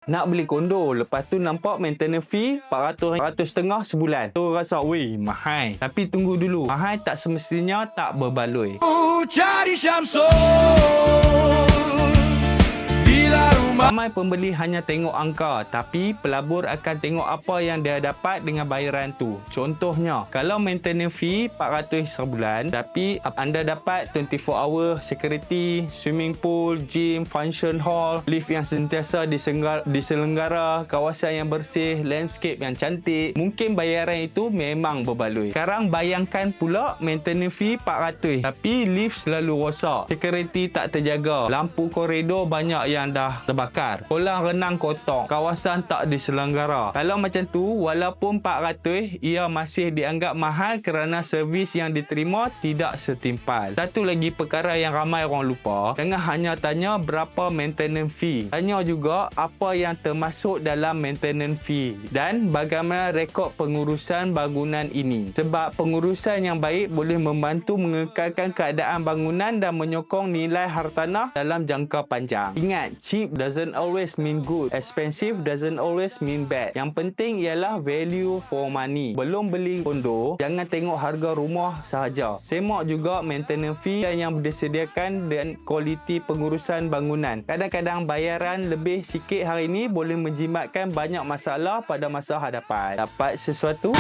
Nak beli kondo, lepas tu nampak maintenance fee 400 setengah sebulan. Tu rasa, weh, mahal. Tapi tunggu dulu, mahal tak semestinya tak berbaloi. Cari Syamsul bila rumah. Ramai pembeli hanya tengok angka, tapi pelabur akan tengok apa yang dia dapat dengan bayaran tu. Contohnya, kalau maintenance fee 400 sebulan, tapi anda dapat 24 hour security, swimming pool, gym, function hall, lift yang sentiasa diselenggara, kawasan yang bersih, landscape yang cantik, mungkin bayaran itu memang berbaloi. Sekarang bayangkan pula maintenance fee 400, tapi lift selalu rosak, security tak terjaga, lampu koridor banyak yang dah terbakar, kolam renang kotor, kawasan tak diselenggara. Kalau macam tu, walaupun 400, ia masih dianggap mahal kerana servis yang diterima tidak setimpal. Satu lagi perkara yang ramai orang lupa, jangan hanya tanya berapa maintenance fee. Tanya juga apa yang termasuk dalam maintenance fee dan bagaimana rekod pengurusan bangunan ini. Sebab pengurusan yang baik boleh membantu mengekalkan keadaan bangunan dan menyokong nilai hartanah dalam jangka panjang. Ingat, cheap doesn't always mean good. Expensive doesn't always mean bad. Yang penting ialah value for money. Belum beli kondo, jangan tengok harga rumah sahaja. Semak juga maintenance fee yang disediakan dan kualiti pengurusan bangunan. Kadang-kadang bayaran lebih sikit hari ini boleh menjimatkan banyak masalah pada masa hadapan. Dapat sesuatu?